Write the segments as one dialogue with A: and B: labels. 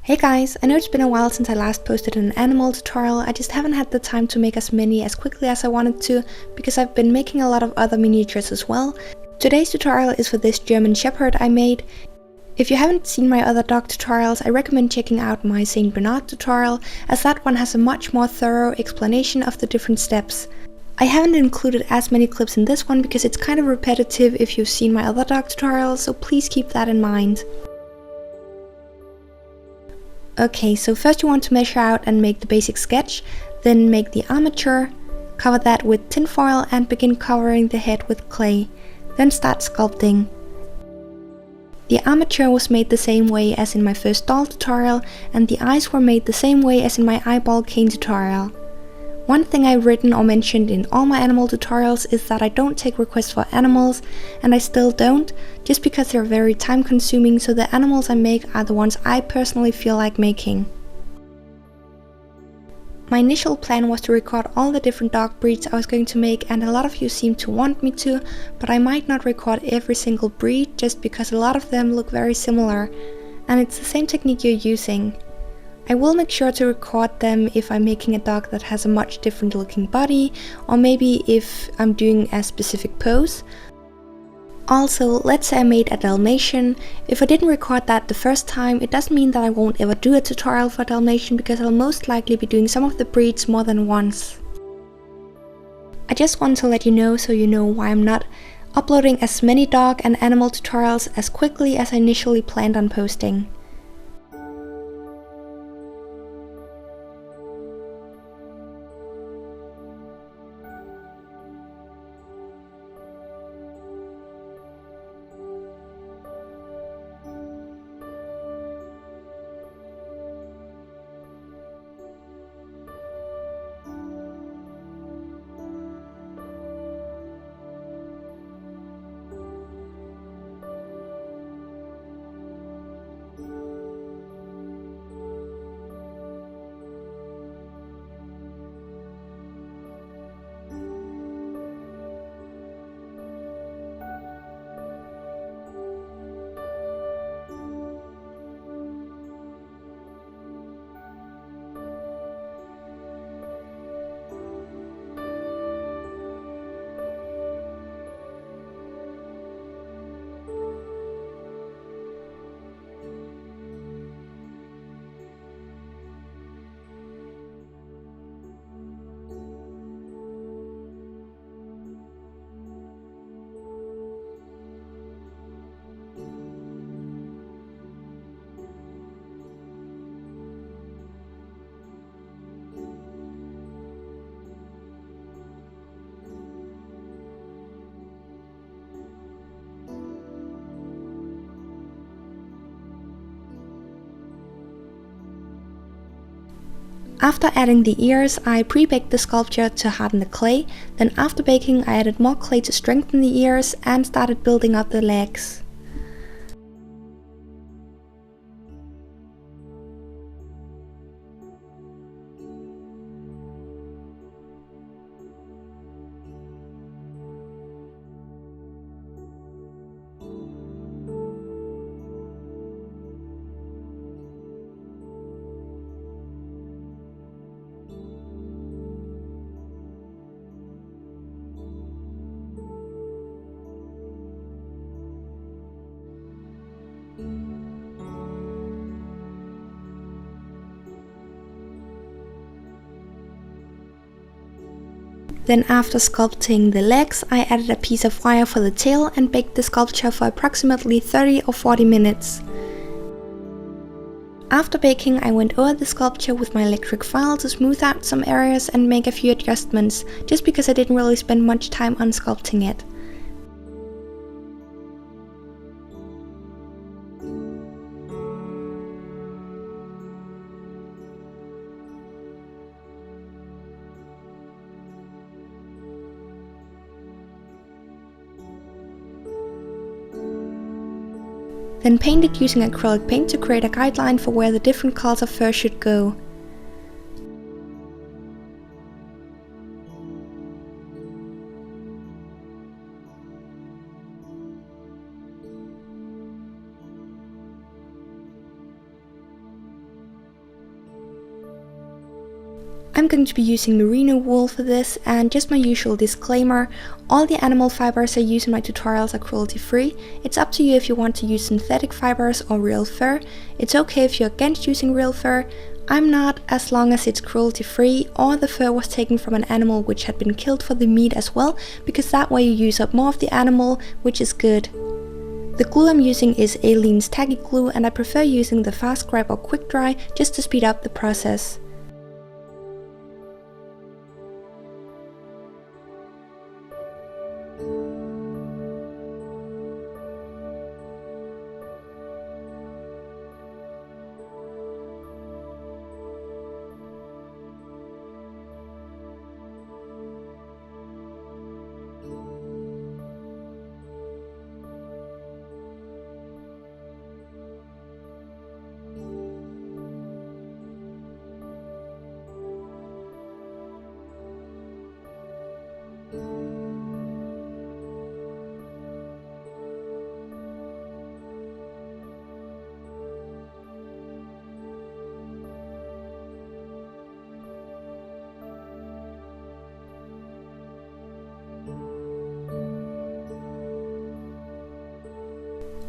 A: Hey guys, I know it's been a while since I last posted an animal tutorial. I just haven't had the time to make as many as quickly as I wanted to because I've been making a lot of other miniatures as well. Today's tutorial is for this German Shepherd I made. If you haven't seen my other dog tutorials, I recommend checking out my Saint Bernard tutorial, as that one has a much more thorough explanation of the different steps. I haven't included as many clips in this one because it's kind of repetitive if you've seen my other dog tutorials, so please keep that in mind. Okay, so first you want to measure out and make the basic sketch, then make the armature, cover that with tinfoil and begin covering the head with clay, then start sculpting. The armature was made the same way as in my first doll tutorial, and the eyes were made the same way as in my eyeball cane tutorial. One thing I've written or mentioned in all my animal tutorials is that I don't take requests for animals, and I still don't, just because they're very time consuming, so the animals I make are the ones I personally feel like making. My initial plan was to record all the different dog breeds I was going to make, and a lot of you seem to want me to, but I might not record every single breed just because a lot of them look very similar, and it's the same technique you're using. I will make sure to record them if I'm making a dog that has a much different looking body, or maybe if I'm doing a specific pose. Also, let's say I made a Dalmatian. If I didn't record that the first time, it doesn't mean that I won't ever do a tutorial for Dalmatian, because I'll most likely be doing some of the breeds more than once. I just want to let you know so you know why I'm not uploading as many dog and animal tutorials as quickly as I initially planned on posting. After adding the ears, I pre-baked the sculpture to harden the clay, then after baking I added more clay to strengthen the ears and started building up the legs. Then after sculpting the legs, I added a piece of wire for the tail and baked the sculpture for approximately 30 or 40 minutes. After baking, I went over the sculpture with my electric file to smooth out some areas and make a few adjustments, just because I didn't really spend much time on sculpting it. Then painted using acrylic paint to create a guideline for where the different colors of fur should go. I'm going to be using merino wool for this, and just my usual disclaimer, all the animal fibers I use in my tutorials are cruelty free. It's up to you if you want to use synthetic fibers or real fur. It's okay if you're against using real fur. I'm not, as long as it's cruelty free or the fur was taken from an animal which had been killed for the meat as well, because that way you use up more of the animal, which is good. The glue I'm using is Aleene's Tacky Glue, and I prefer using the Fast Grip or Quick Dry just to speed up the process.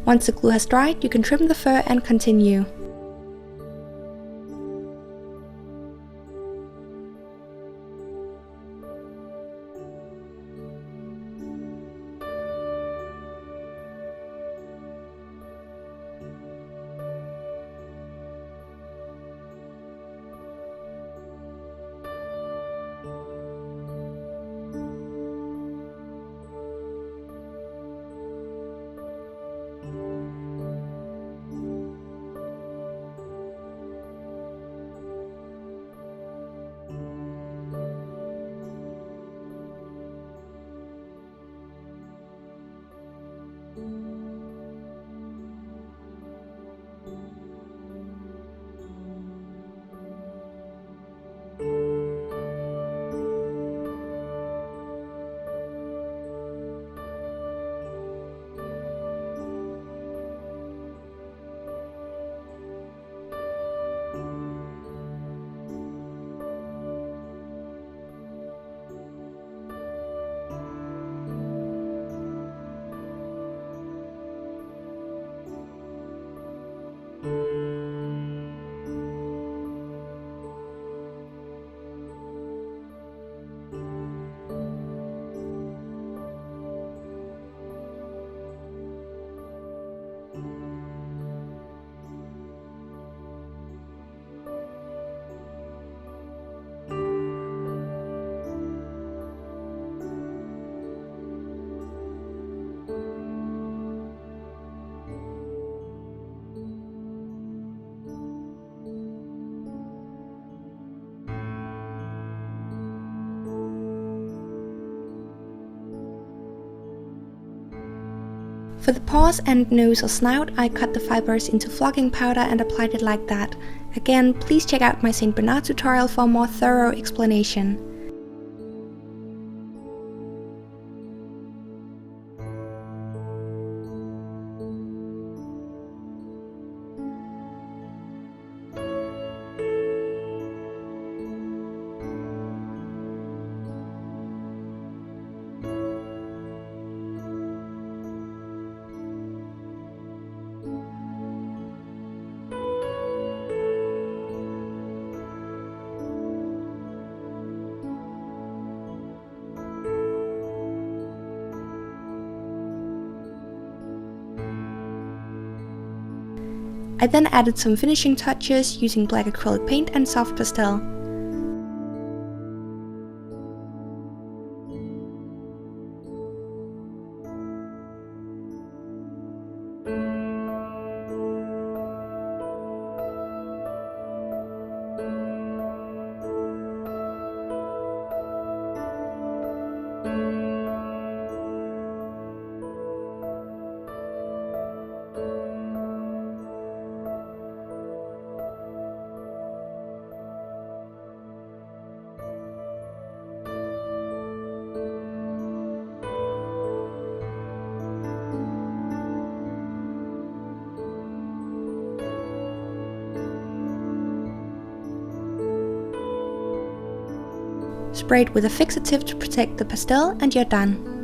A: Once the glue has dried, you can trim the fur and continue. For the paws and nose or snout, I cut the fibers into flocking powder and applied it like that. Again, please check out my St. Bernard tutorial for a more thorough explanation. I then added some finishing touches using black acrylic paint and soft pastel. Spray it with a fixative to protect the pastel and you're done.